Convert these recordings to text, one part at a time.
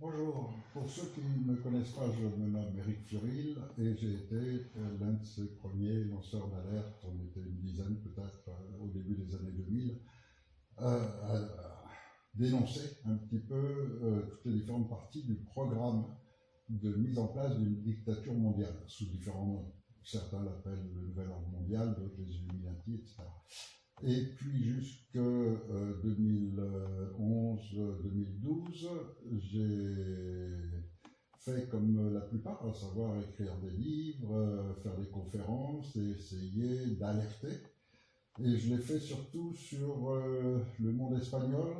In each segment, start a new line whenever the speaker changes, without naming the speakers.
Bonjour, pour ceux qui ne me connaissent pas, je me nomme Éric Furil et j'ai été l'un de ces premiers lanceurs d'alerte, on était une dizaine peut-être au début des années 2000, à dénoncer un petit peu toutes les différentes parties du programme de mise en place d'une dictature mondiale, sous différents noms. Certains l'appellent le nouvel ordre mondial, d'autres les Illuminati, etc. Et puis jusque 2011-2012, j'ai fait comme la plupart, à savoir écrire des livres, faire des conférences et essayer d'alerter. Et je l'ai fait surtout sur le monde espagnol,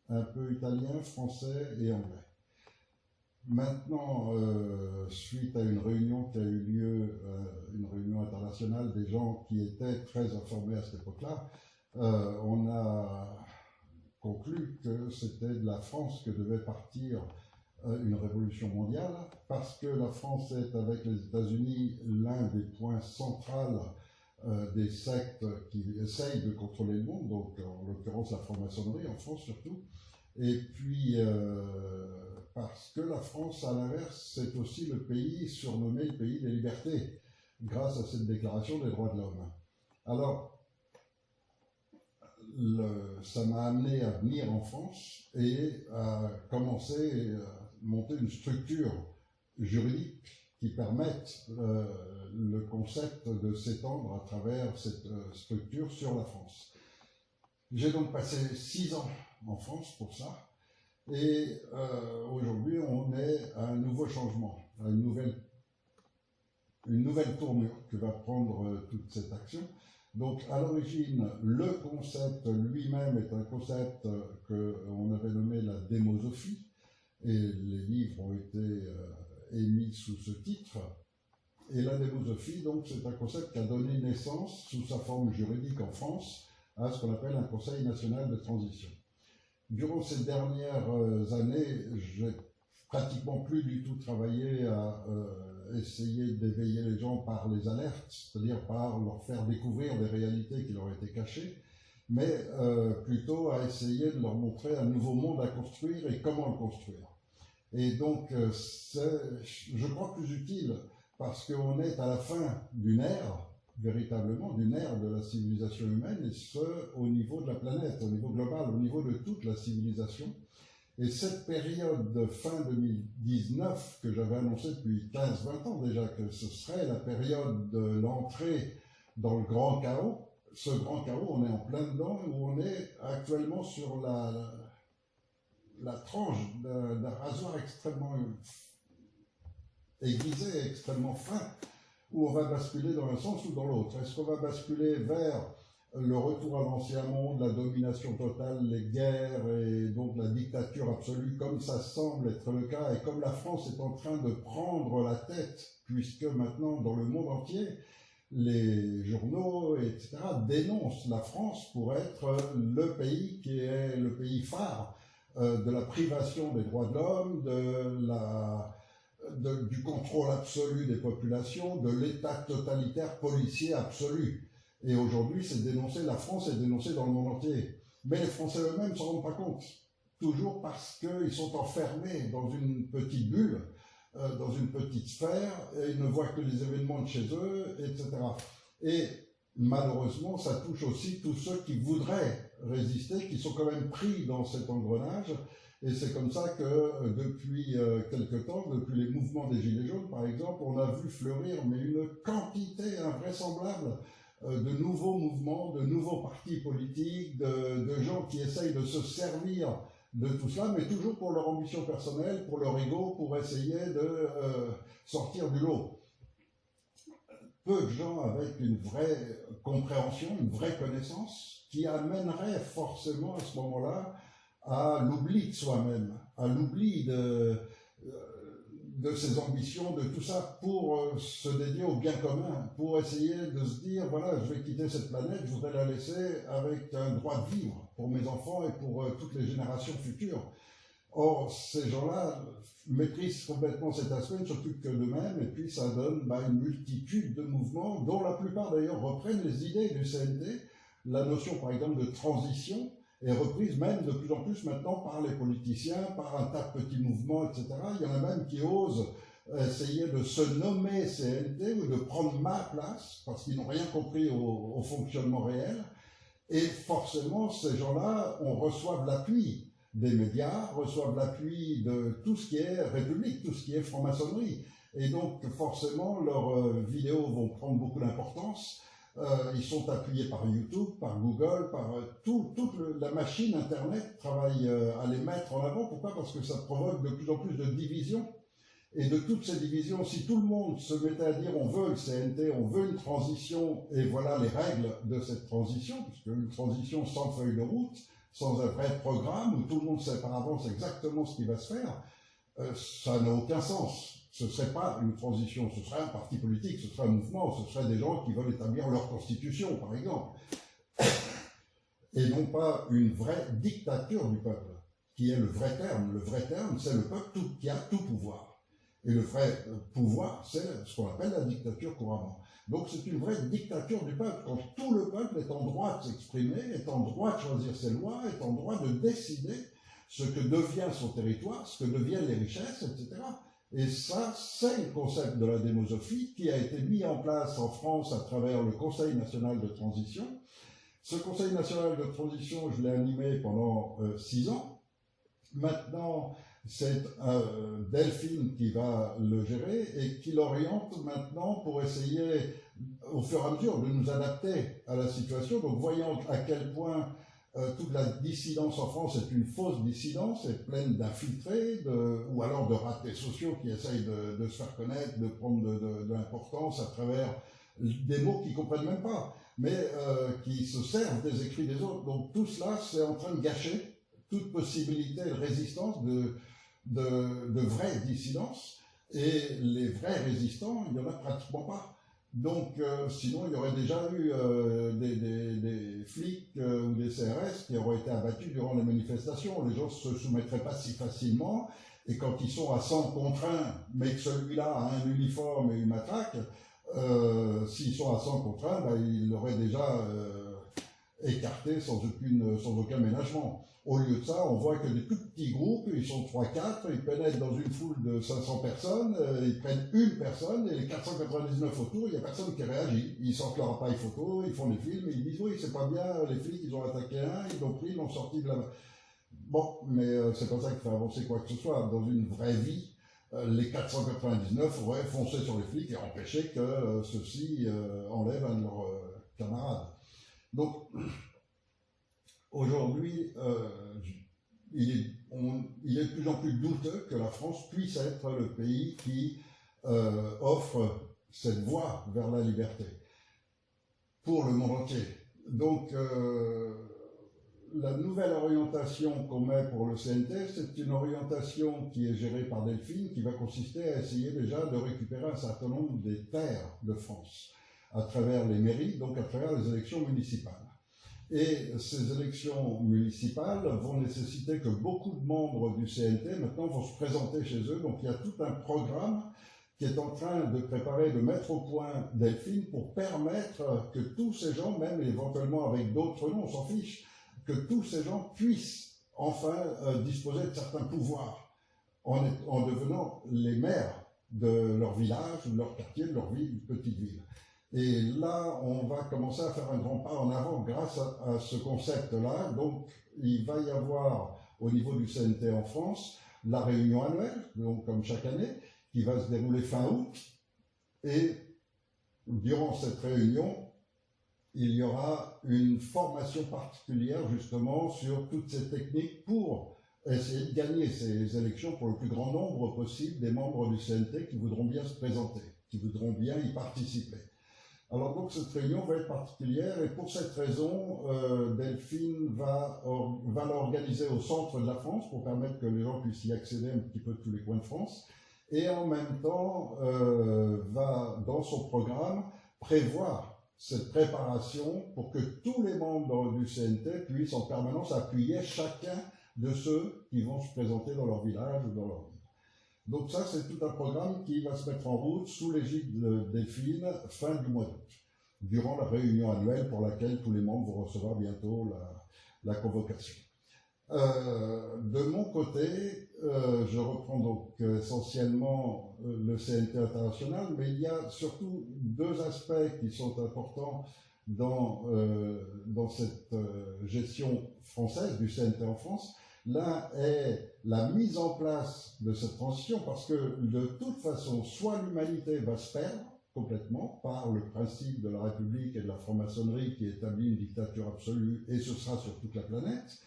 un peu italien, français et anglais. Maintenant, suite à une réunion qui a eu lieu, une réunion internationale des gens qui étaient très informés à cette époque-là, on a conclu que c'était de la France que devait partir une révolution mondiale, parce que la France est, avec les États-Unis, l'un des points centraux des sectes qui essayent de contrôler le monde, donc en l'occurrence la franc-maçonnerie, en France surtout. Et puis, parce que la France, à l'inverse, c'est aussi le pays surnommé le pays des libertés, grâce à cette déclaration des droits de l'homme. Alors, ça m'a amené à venir en France et à commencer à monter une structure juridique qui permette le concept de s'étendre à travers cette structure sur la France. J'ai donc passé 6 ans en France pour ça, et aujourd'hui on est à un nouveau changement, à une nouvelle tournure que va prendre toute cette action. Donc à l'origine, le concept lui-même est un concept qu'on avait nommé la démosophie, et les livres ont été émis sous ce titre. Et la démosophie, donc, c'est un concept qui a donné naissance, sous sa forme juridique en France, à ce qu'on appelle un Conseil national de transition. Durant ces dernières années, j'ai pratiquement plus du tout travaillé à essayer d'éveiller les gens par les alertes, c'est-à-dire par leur faire découvrir des réalités qui leur étaient cachées, mais plutôt à essayer de leur montrer un nouveau monde à construire et comment le construire. Et donc, c'est, je crois, plus utile, parce qu'on est à la fin d'une ère, véritablement, d'une ère de la civilisation humaine, et ce, au niveau de la planète, au niveau global, au niveau de toute la civilisation. Et cette période de fin 2019, que j'avais annoncé depuis 15-20 ans déjà, que ce serait la période de l'entrée dans le grand chaos, ce grand chaos, on est en plein dedans, où on est actuellement sur la tranche d'un rasoir extrêmement aiguisé, extrêmement fin, où on va basculer dans un sens ou dans l'autre. Est-ce qu'on va basculer vers le retour à l'ancien monde, la domination totale, les guerres et donc la dictature absolue, comme ça semble être le cas, et comme la France est en train de prendre la tête, puisque maintenant dans le monde entier, les journaux, etc., dénoncent la France pour être le pays qui est le pays phare de la privation des droits de l'homme, du contrôle absolu des populations, de l'état totalitaire policier absolu. Et aujourd'hui, c'est dénoncé, la France est dénoncée dans le monde entier. Mais les Français eux-mêmes ne s'en rendent pas compte. Toujours parce qu'ils sont enfermés dans une petite bulle, dans une petite sphère, et ils ne voient que les événements de chez eux, etc. Et malheureusement, ça touche aussi tous ceux qui voudraient résister, qui sont quand même pris dans cet engrenage. Et c'est comme ça que depuis quelque temps, depuis les mouvements des Gilets jaunes par exemple, on a vu fleurir mais une quantité invraisemblable de nouveaux mouvements, de nouveaux partis politiques, de gens qui essayent de se servir de tout cela, mais toujours pour leur ambition personnelle, pour leur ego, pour essayer de sortir du lot. Peu de gens avec une vraie compréhension, une vraie connaissance, qui amènerait forcément à ce moment-là à l'oubli de soi-même, à l'oubli de ses ambitions, de tout ça, pour se dédier au bien commun, pour essayer de se dire, voilà, je vais quitter cette planète, je voudrais la laisser avec un droit de vivre pour mes enfants et pour toutes les générations futures. Or, ces gens-là maîtrisent complètement cet aspect, ne s'occupent que d'eux-mêmes, et puis ça donne une multitude de mouvements, dont la plupart d'ailleurs reprennent les idées du CNT, la notion par exemple de transition, est reprise même de plus en plus maintenant par les politiciens, par un tas de petits mouvements, etc. Il y en a même qui osent essayer de se nommer CNT ou de prendre ma place parce qu'ils n'ont rien compris au fonctionnement réel. Et forcément, ces gens-là, on reçoit l'appui des médias, reçoivent l'appui de tout ce qui est République, tout ce qui est franc-maçonnerie. Et donc, forcément, leurs vidéos vont prendre beaucoup d'importance. Ils sont appuyés par YouTube, par Google, par toute la machine Internet travaille à les mettre en avant. Pourquoi? Parce que ça provoque de plus en plus de divisions. Et de toutes ces divisions, si tout le monde se mettait à dire on veut le CNT, on veut une transition, et voilà les règles de cette transition, puisque une transition sans feuille de route, sans un vrai programme, où tout le monde sait par avance exactement ce qui va se faire, ça n'a aucun sens. Ce ne serait pas une transition, ce serait un parti politique, ce serait un mouvement, ce serait des gens qui veulent établir leur constitution, par exemple. Et non pas une vraie dictature du peuple, qui est le vrai terme. Le vrai terme, c'est le peuple qui a tout pouvoir. Et le vrai pouvoir, c'est ce qu'on appelle la dictature couramment. Donc c'est une vraie dictature du peuple, quand tout le peuple est en droit de s'exprimer, est en droit de choisir ses lois, est en droit de décider ce que devient son territoire, ce que deviennent les richesses, etc. Et ça, c'est le concept de la démosophie qui a été mis en place en France à travers le Conseil national de transition. Ce Conseil national de transition, je l'ai animé pendant 6 ans. Maintenant, c'est Delphine qui va le gérer et qui l'oriente maintenant pour essayer, au fur et à mesure, de nous adapter à la situation. Donc, voyant à quel point toute la dissidence en France est une fausse dissidence, est pleine d'infiltrés, ou alors de ratés sociaux qui essayent de se faire connaître, de prendre de l'importance à travers des mots qu'ils ne comprennent même pas, mais qui se servent des écrits des autres. Donc, tout cela, c'est en train de gâcher toute possibilité de résistance, de vraies dissidences, et les vrais résistants, il n'y en a pratiquement pas. Donc, sinon, il y aurait déjà eu des flics ou des CRS qui auraient été abattus durant les manifestations. Les gens ne se soumettraient pas si facilement, et quand ils sont à 100 contre 1, mais que celui-là a un uniforme et une matraque, s'ils sont à 100 contre 1, ben, ils l'auraient déjà écarté sans aucun ménagement. Au lieu de ça, on voit que des tout petits groupes, ils sont 3-4, ils pénètrent dans une foule de 500 personnes, ils prennent une personne, et les 499 autour, il n'y a personne qui réagit. Ils sortent leur appareil photo, ils font des films, et ils disent oui, c'est pas bien, les flics, ils ont attaqué un, ils l'ont pris, ils l'ont sorti de là. Bon, mais c'est pas ça qui fait avancer quoi que ce soit. Dans une vraie vie, les 499 auraient foncé sur les flics et empêché que ceux-ci enlèvent un de leurs camarades. Donc, aujourd'hui, il est de plus en plus douteux que la France puisse être le pays qui offre cette voie vers la liberté pour le monde entier. Donc, la nouvelle orientation qu'on met pour le CNT, c'est une orientation qui est gérée par Delphine, qui va consister à essayer déjà de récupérer un certain nombre des terres de France à travers les mairies, donc à travers les élections municipales. Et ces élections municipales vont nécessiter que beaucoup de membres du CNT maintenant vont se présenter chez eux. Donc il y a tout un programme qui est en train de préparer, de mettre au point Delphine pour permettre que tous ces gens, même éventuellement avec d'autres noms, on s'en fiche, que tous ces gens puissent enfin disposer de certains pouvoirs en devenant les maires de leur village, de leur quartier, de leur ville, de petite ville. Et là, on va commencer à faire un grand pas en avant grâce à ce concept-là. Donc, il va y avoir, au niveau du CNT en France, la réunion annuelle, donc comme chaque année, qui va se dérouler fin août. Et durant cette réunion, il y aura une formation particulière, justement, sur toutes ces techniques pour essayer de gagner ces élections pour le plus grand nombre possible des membres du CNT qui voudront bien se présenter, qui voudront bien y participer. Alors donc cette réunion va être particulière et pour cette raison, Delphine va l'organiser au centre de la France pour permettre que les gens puissent y accéder un petit peu de tous les coins de France et en même temps va dans son programme prévoir cette préparation pour que tous les membres du CNT puissent en permanence appuyer chacun de ceux qui vont se présenter dans leur village ou dans leur ville. Donc ça, c'est tout un programme qui va se mettre en route sous l'égide de Delphine fin du mois d'août, durant la réunion annuelle pour laquelle tous les membres vont recevoir bientôt la convocation. De mon côté, je reprends donc essentiellement le CNT international, mais il y a surtout deux aspects qui sont importants dans cette gestion française du CNT en France. L'un est la mise en place de cette transition, parce que de toute façon, soit l'humanité va se perdre complètement par le principe de la République et de la franc-maçonnerie qui établit une dictature absolue, et ce sera sur toute la planète,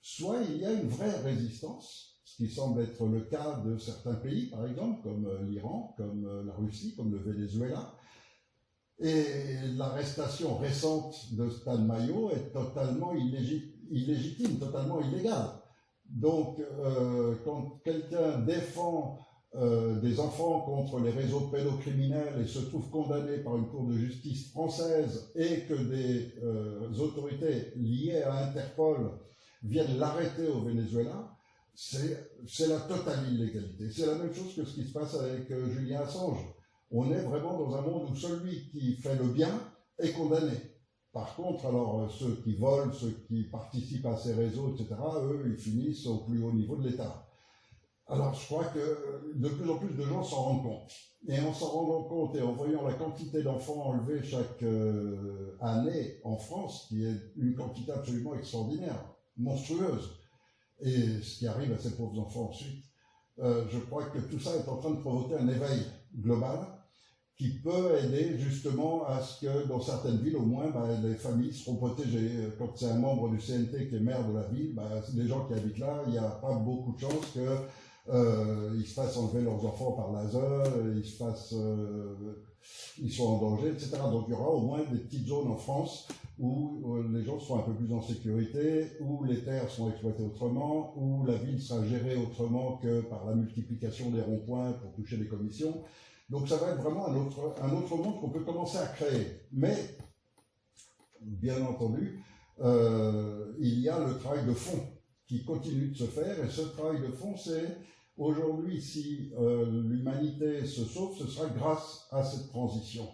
soit il y a une vraie résistance, ce qui semble être le cas de certains pays, par exemple, comme l'Iran, comme la Russie, comme le Venezuela. Et l'arrestation récente de Stan Mayo est totalement illégitime, totalement illégale. Donc, quand quelqu'un défend des enfants contre les réseaux pédocriminels et se trouve condamné par une cour de justice française et que des autorités liées à Interpol viennent l'arrêter au Venezuela, c'est la totale illégalité. C'est la même chose que ce qui se passe avec Julian Assange. On est vraiment dans un monde où celui qui fait le bien est condamné. Par contre, alors ceux qui volent, ceux qui participent à ces réseaux, etc., eux, ils finissent au plus haut niveau de l'État. Alors je crois que de plus en plus de gens s'en rendent compte. Et en s'en rendant compte et en voyant la quantité d'enfants enlevés chaque année en France, qui est une quantité absolument extraordinaire, monstrueuse, et ce qui arrive à ces pauvres enfants ensuite, je crois que tout ça est en train de provoquer un éveil global qui peut aider justement à ce que dans certaines villes, au moins, les familles seront protégées. Quand c'est un membre du CNT qui est maire de la ville, les gens qui habitent là, il n'y a pas beaucoup de chances qu'ils se fassent enlever leurs enfants par laser, ils sont en danger, etc. Donc il y aura au moins des petites zones en France où les gens seront un peu plus en sécurité, où les terres sont exploitées autrement, où la ville sera gérée autrement que par la multiplication des ronds-points pour toucher des commissions. Donc ça va être vraiment un autre monde qu'on peut commencer à créer. Mais, bien entendu, il y a le travail de fond qui continue de se faire, et ce travail de fond, c'est aujourd'hui, si l'humanité se sauve, ce sera grâce à cette transition,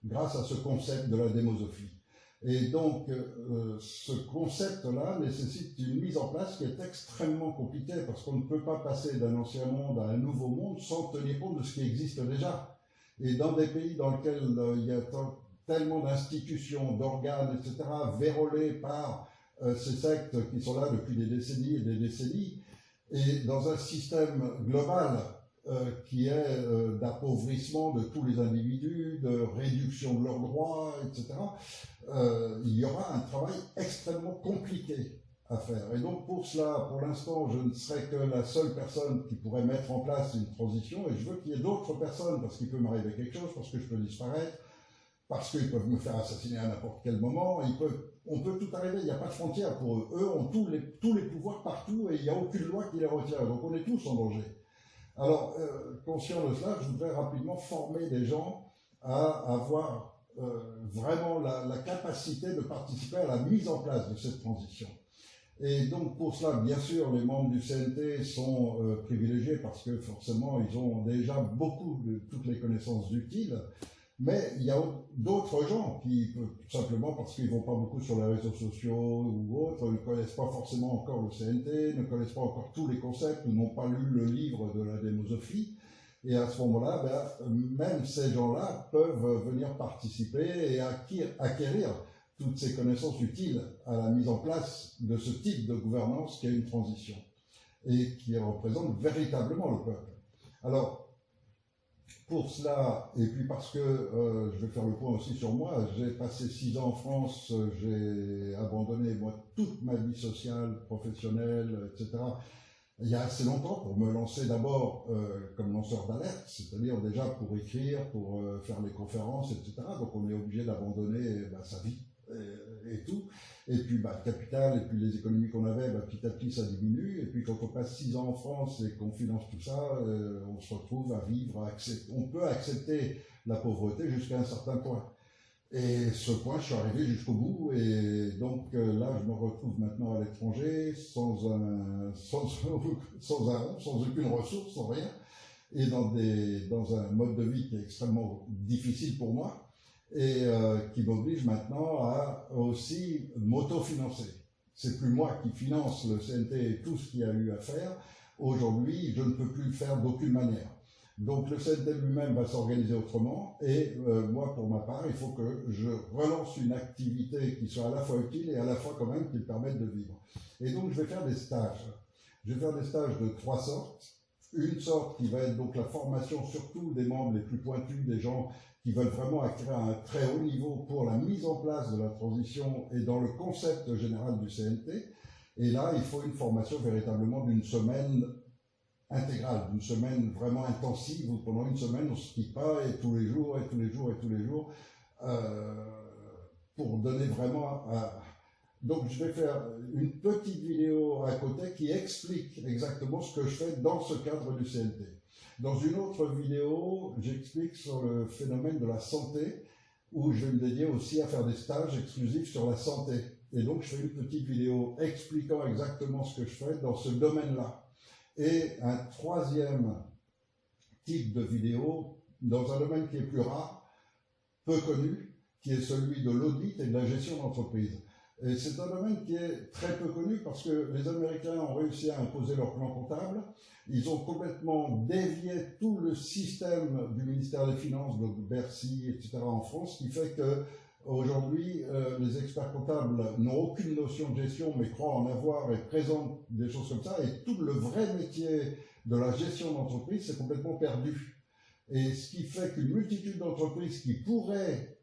grâce à ce concept de la démosophie. Et donc, ce concept-là nécessite une mise en place qui est extrêmement compliquée, parce qu'on ne peut pas passer d'un ancien monde à un nouveau monde sans tenir compte de ce qui existe déjà. Et dans des pays dans lesquels il y a tellement d'institutions, d'organes, etc., vérolés par ces sectes qui sont là depuis des décennies et des décennies, et dans un système global qui est d'appauvrissement de tous les individus, de réduction de leurs droits, etc., il y aura un travail extrêmement compliqué à faire. Et donc pour cela, pour l'instant, je ne serai que la seule personne qui pourrait mettre en place une transition, et je veux qu'il y ait d'autres personnes, parce qu'il peut m'arriver quelque chose, parce que je peux disparaître, parce qu'ils peuvent me faire assassiner à n'importe quel moment, on peut tout arriver, il n'y a pas de frontières pour eux. Eux ont tous les pouvoirs partout et il n'y a aucune loi qui les retient, donc on est tous en danger. Alors, conscient de cela, je voudrais rapidement former des gens à avoir vraiment la capacité de participer à la mise en place de cette transition. Et donc pour cela, bien sûr, les membres du CNT sont privilégiés parce que forcément, ils ont déjà beaucoup de toutes les connaissances utiles. Mais il y a d'autres gens qui, tout simplement parce qu'ils ne vont pas beaucoup sur les réseaux sociaux ou autres, ne connaissent pas forcément encore le CNT, ne connaissent pas encore tous les concepts, ou n'ont pas lu le livre de la démosophie. Et à ce moment-là, même ces gens-là peuvent venir participer et acquérir toutes ces connaissances utiles à la mise en place de ce type de gouvernance qui est une transition et qui représente véritablement le peuple. Alors, pour cela, et puis parce que je vais faire le point aussi sur moi, j'ai passé 6 ans en France, j'ai abandonné moi toute ma vie sociale, professionnelle, etc. Il y a assez longtemps pour me lancer d'abord comme lanceur d'alerte, c'est-à-dire déjà pour écrire, pour faire les conférences, etc. Donc on est obligé d'abandonner sa vie et tout. Et puis le capital et puis les économies qu'on avait, petit à petit ça diminue. Et puis quand on passe 6 ans en France et qu'on finance tout ça, on se retrouve à vivre, on peut accepter la pauvreté jusqu'à un certain point. Et ce point, je suis arrivé jusqu'au bout, et donc là, je me retrouve maintenant à l'étranger, sans aucune ressource, sans rien, et dans un mode de vie qui est extrêmement difficile pour moi, et qui m'oblige maintenant à aussi m'autofinancer. c'est plus moi qui finance le CNT et tout ce qu'il y a eu à faire. Aujourd'hui, je ne peux plus le faire d'aucune manière. Donc le CNT lui-même va s'organiser autrement et moi, pour ma part, il faut que je relance une activité qui soit à la fois utile et à la fois quand même qui me permette de vivre. Et donc je vais faire des stages. Je vais faire des stages de 3 sortes. Une sorte qui va être donc la formation surtout des membres les plus pointus, des gens qui veulent vraiment acquérir un très haut niveau pour la mise en place de la transition et dans le concept général du CNT. Et là, il faut une formation véritablement d'une semaine intégrale, d'une semaine vraiment intensive, où pendant une semaine on se quitte pas et tous les jours, pour donner vraiment Donc je vais faire une petite vidéo à côté qui explique exactement ce que je fais dans ce cadre du CNT. Dans une autre vidéo, j'explique sur le phénomène de la santé, où je vais me dédier aussi à faire des stages exclusifs sur la santé. Et donc je fais une petite vidéo expliquant exactement ce que je fais dans ce domaine-là. Et un troisième type de vidéo, dans un domaine qui est plus rare, peu connu, qui est celui de l'audit et de la gestion d'entreprise. Et c'est un domaine qui est très peu connu parce que les Américains ont réussi à imposer leur plan comptable. Ils ont complètement dévié tout le système du ministère des Finances, donc Bercy, etc. en France, ce qui fait que aujourd'hui, les experts comptables n'ont aucune notion de gestion, mais croient en avoir et présentent des choses comme ça. Et tout le vrai métier de la gestion d'entreprise, c'est complètement perdu. Et ce qui fait qu'une multitude d'entreprises qui pourraient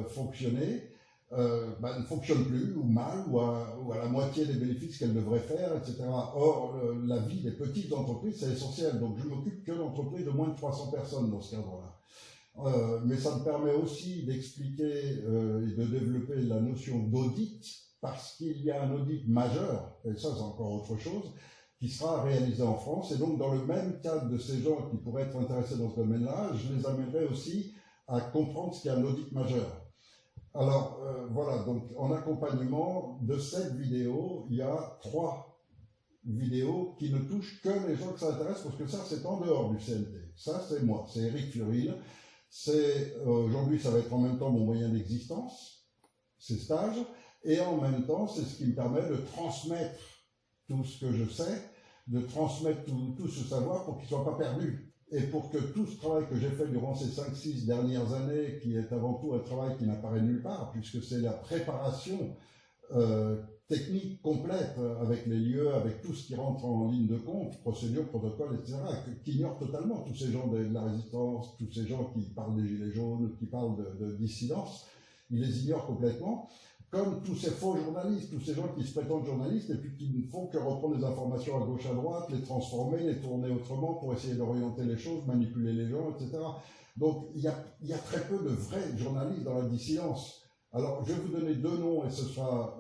fonctionner, ne fonctionne plus, ou mal, ou à la moitié des bénéfices qu'elle devrait faire, etc. Or, la vie des petites entreprises, c'est essentiel. Donc, je m'occupe que d'entreprises de moins de 300 personnes dans ce cadre-là. Mais ça me permet aussi d'expliquer et de développer la notion d'audit, parce qu'il y a un audit majeur, et ça c'est encore autre chose, qui sera réalisé en France. Et donc, dans le même cadre de ces gens qui pourraient être intéressés dans ce domaine-là, je les amènerai aussi à comprendre ce qu'est un audit majeur. Alors, voilà, donc en accompagnement de cette vidéo, il y a 3 vidéos qui ne touchent que les gens que ça intéresse, parce que ça, c'est en dehors du CNT. Ça, c'est moi, c'est Eric Furil. Aujourd'hui, ça va être en même temps mon moyen d'existence, ces stages, et en même temps, c'est ce qui me permet de transmettre tout ce que je sais, de transmettre tout ce savoir pour qu'il ne soit pas perdu. Et pour que tout ce travail que j'ai fait durant ces 5-6 dernières années, qui est avant tout un travail qui n'apparaît nulle part, puisque c'est la préparation technique complète avec les lieux, avec tout ce qui rentre en ligne de compte, procédures, protocoles, etc., qu'ignorent totalement tous ces gens de la résistance, tous ces gens qui parlent des gilets jaunes, qui parlent de dissidence, ils les ignorent complètement. Comme tous ces faux journalistes, tous ces gens qui se prétendent journalistes et puis qui ne font que reprendre les informations à gauche à droite, les transformer, les tourner autrement pour essayer d'orienter les choses, manipuler les gens, etc. Donc il y a très peu de vrais journalistes dans la dissidence. Alors je vais vous donner 2 noms et ce sera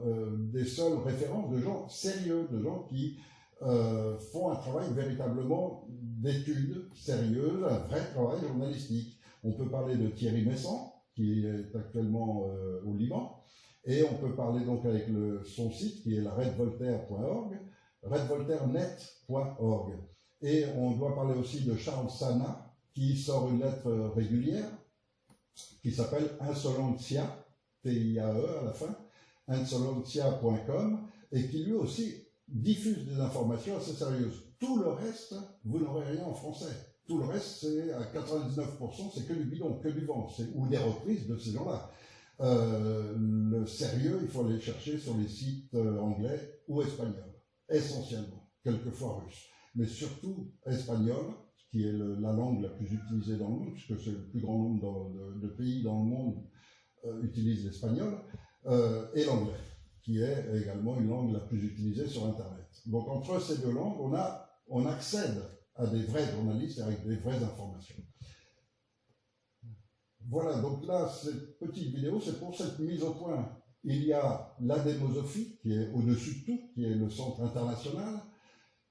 des seules références de gens sérieux, de gens qui font un travail véritablement d'études sérieuses, un vrai travail journalistique. On peut parler de Thierry Messant, qui est actuellement au Liban. Et on peut parler donc avec son site qui est la redvoltaire.org, redvoltairenet.org. Et on doit parler aussi de Charles Sana, qui sort une lettre régulière, qui s'appelle Insolentia, T-I-A-E à la fin, insolentia.com, et qui lui aussi diffuse des informations assez sérieuses. Tout le reste, vous n'aurez rien en français. Tout le reste, c'est à 99%, c'est que du bidon, que du vent, ou des reprises de ces gens-là. Le sérieux, il faut aller chercher sur les sites anglais ou espagnols, essentiellement, quelquefois russes, mais surtout espagnol, qui est la langue la plus utilisée dans le monde, puisque c'est le plus grand nombre de pays dans le monde utilisent l'espagnol, et l'anglais, qui est également une langue la plus utilisée sur Internet. Donc entre ces 2 langues, on accède à des vrais journalistes avec des vraies informations. Voilà, donc là, cette petite vidéo, c'est pour cette mise au point. Il y a la Démosophie, qui est au-dessus de tout, qui est le centre international,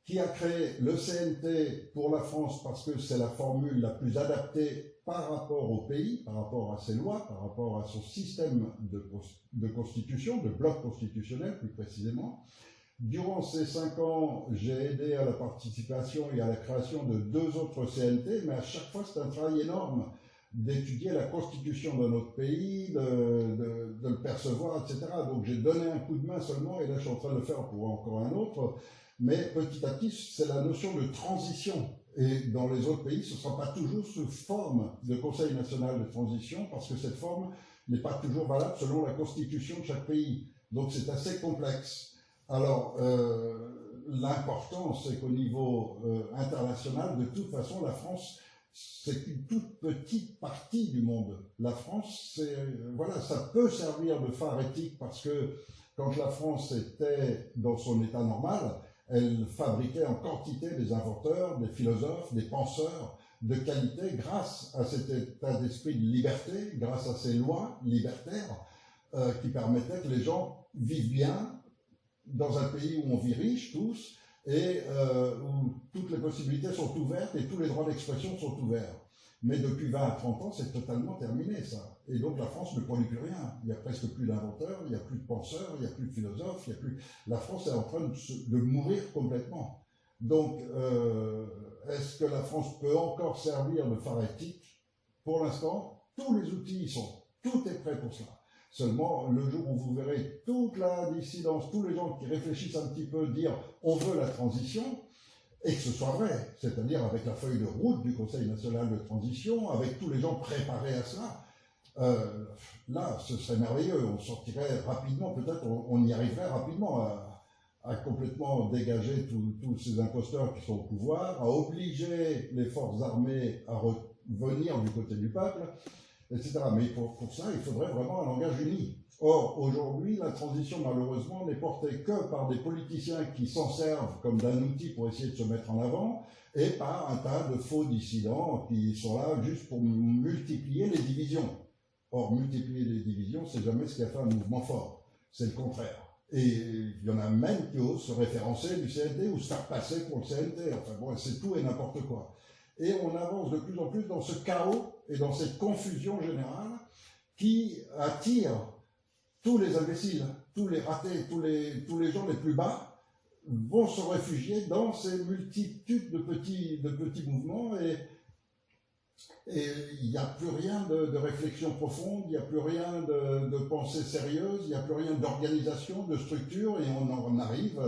qui a créé le CNT pour la France parce que c'est la formule la plus adaptée par rapport au pays, par rapport à ses lois, par rapport à son système de constitution, de bloc constitutionnel plus précisément. Durant ces 5 ans, j'ai aidé à la participation et à la création de 2 autres CNT, mais à chaque fois, c'est un travail énorme d'étudier la constitution de notre pays, de le percevoir, etc. Donc j'ai donné un coup de main seulement, et là je suis en train de le faire pour encore un autre, mais petit à petit, c'est la notion de transition. Et dans les autres pays, ce ne sera pas toujours sous forme de Conseil national de transition, parce que cette forme n'est pas toujours valable selon la constitution de chaque pays. Donc c'est assez complexe. Alors, l'important, c'est qu'au niveau international, de toute façon, la France, c'est une toute petite partie du monde. La France, voilà, ça peut servir de phare éthique, parce que quand la France était dans son état normal, elle fabriquait en quantité des inventeurs, des philosophes, des penseurs de qualité grâce à cet état d'esprit de liberté, grâce à ces lois libertaires qui permettaient que les gens vivent bien dans un pays où on vit riche tous et où toutes les possibilités sont ouvertes et tous les droits d'expression sont ouverts. Mais depuis 20 à 30 ans, c'est totalement terminé ça. Et donc la France ne produit plus rien. Il n'y a presque plus d'inventeurs, il n'y a plus de penseurs, il n'y a plus de philosophes, il n'y a plus... La France est en train de mourir complètement. Donc, est-ce que la France peut encore servir de phare éthique? Pour l'instant, tous les outils y sont. Tout est prêt pour cela. Seulement, le jour où vous verrez toute la dissidence, tous les gens qui réfléchissent un petit peu, dire on veut la transition, et que ce soit vrai, c'est-à-dire avec la feuille de route du Conseil national de transition, avec tous les gens préparés à cela, là, ce serait merveilleux. On sortirait rapidement, peut-être on y arriverait rapidement à complètement dégager tous ces imposteurs qui sont au pouvoir, à obliger les forces armées à revenir du côté du peuple, etc. Mais pour ça, il faudrait vraiment un langage uni. Or, aujourd'hui, la transition, malheureusement, n'est portée que par des politiciens qui s'en servent comme d'un outil pour essayer de se mettre en avant, et par un tas de faux dissidents qui sont là juste pour multiplier les divisions. Or, multiplier les divisions, c'est jamais ce qui a fait un mouvement fort. C'est le contraire. Et il y en a même qui osent se référencer du CNT ou se faire passer pour le CNT. Enfin bon, c'est tout et n'importe quoi. Et on avance de plus en plus dans ce chaos et dans cette confusion générale qui attire tous les imbéciles, tous les ratés, tous les gens les plus bas vont se réfugier dans ces multitudes de petits mouvements, et il n'y a plus rien de réflexion profonde, il n'y a plus rien de pensée sérieuse, il n'y a plus rien d'organisation, de structure, et on en arrive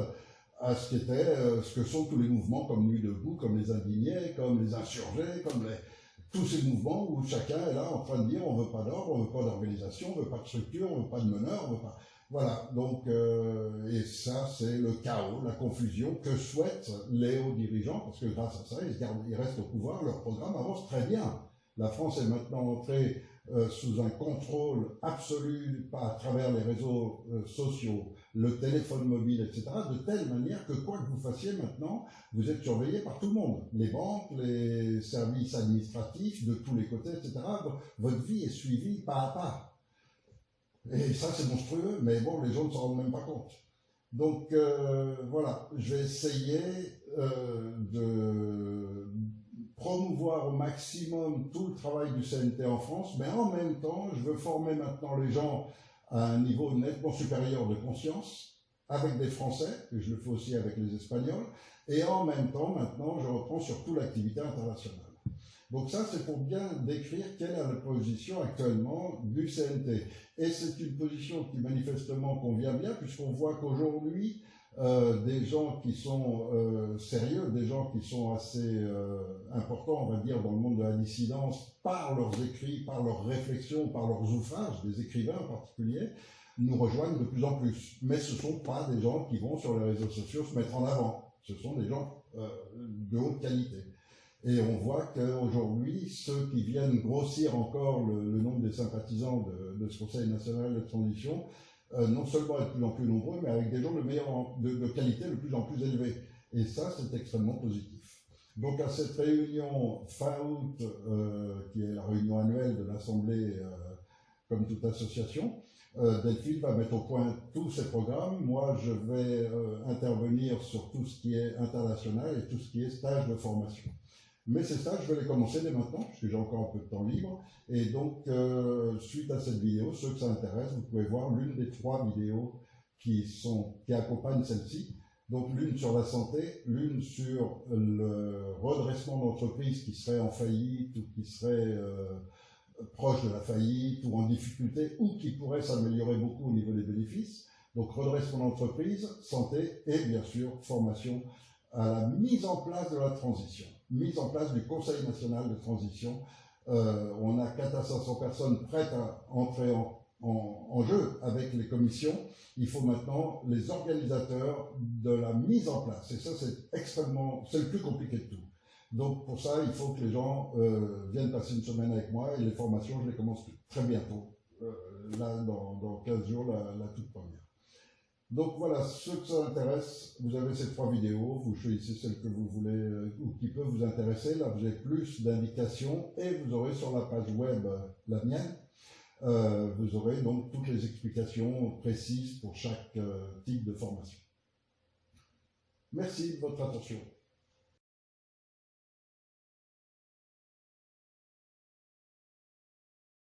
à ce que sont tous les mouvements comme Nuit debout, comme les indignés, comme les insurgés, comme tous ces mouvements où chacun est là en train de dire on ne veut pas d'ordre, on ne veut pas d'organisation, on ne veut pas de structure, on ne veut pas de meneur, on veut pas... Voilà, donc, et ça c'est le chaos, la confusion que souhaitent les hauts dirigeants, parce que grâce à ça, ils restent au pouvoir, leur programme avance très bien. La France est maintenant entrée sous un contrôle absolu à travers les réseaux sociaux, le téléphone mobile, etc., de telle manière que quoi que vous fassiez maintenant, vous êtes surveillé par tout le monde. Les banques, les services administratifs, de tous les côtés, etc. Votre vie est suivie pas à pas. Et ça, c'est monstrueux, mais bon, les gens ne s'en rendent même pas compte. Donc, voilà, je vais essayer de promouvoir au maximum tout le travail du CNT en France, mais en même temps, je veux former maintenant les gens à un niveau nettement supérieur de conscience, avec des Français, et je le fais aussi avec les Espagnols, et en même temps, maintenant, je reprends surtout l'activité internationale. Donc ça, c'est pour bien décrire quelle est la position actuellement du CNT. Et c'est une position qui manifestement convient bien, puisqu'on voit qu'aujourd'hui, des gens qui sont sérieux, des gens qui sont assez importants, on va dire, dans le monde de la dissidence, par leurs écrits, par leurs réflexions, par leurs ouvrages, des écrivains en particulier, nous rejoignent de plus en plus. Mais ce ne sont pas des gens qui vont sur les réseaux sociaux se mettre en avant. Ce sont des gens de haute qualité. Et on voit qu'aujourd'hui, ceux qui viennent grossir encore le nombre des sympathisants de ce Conseil national de transition, non seulement être de plus en plus nombreux, mais avec des gens de qualité de plus en plus élevée. Et ça, c'est extrêmement positif. Donc à cette réunion fin août, qui est la réunion annuelle de l'Assemblée, comme toute association, Delphine va mettre au point tous ces programmes. Moi, je vais intervenir sur tout ce qui est international et tout ce qui est stage de formation. Mais ces stages, je vais les commencer dès maintenant, puisque j'ai encore un peu de temps libre. Et donc, suite à cette vidéo, ceux que ça intéresse, vous pouvez voir l'une des 3 vidéos qui accompagnent celle-ci. Donc, l'une sur la santé, l'une sur le redressement d'entreprise qui serait en faillite ou qui serait proche de la faillite ou en difficulté ou qui pourrait s'améliorer beaucoup au niveau des bénéfices. Donc redressement d'entreprise, santé et bien sûr formation à la mise en place de la transition, mise en place du Conseil national de transition. On a 400 à 500 personnes prêtes à entrer en jeu avec les commissions. Il faut maintenant les organisateurs de la mise en place. Et ça, c'est le plus compliqué de tout. Donc pour ça, il faut que les gens viennent passer une semaine avec moi et les formations, je les commence très bientôt. Là, dans 15 jours, la toute première. Donc voilà, ceux que ça intéresse, vous avez ces 3 vidéos, vous choisissez celle que vous voulez ou qui peut vous intéresser. Là, vous avez plus d'indications et vous aurez sur la page web, la mienne, vous aurez donc toutes les explications précises pour chaque type de formation. Merci de votre attention.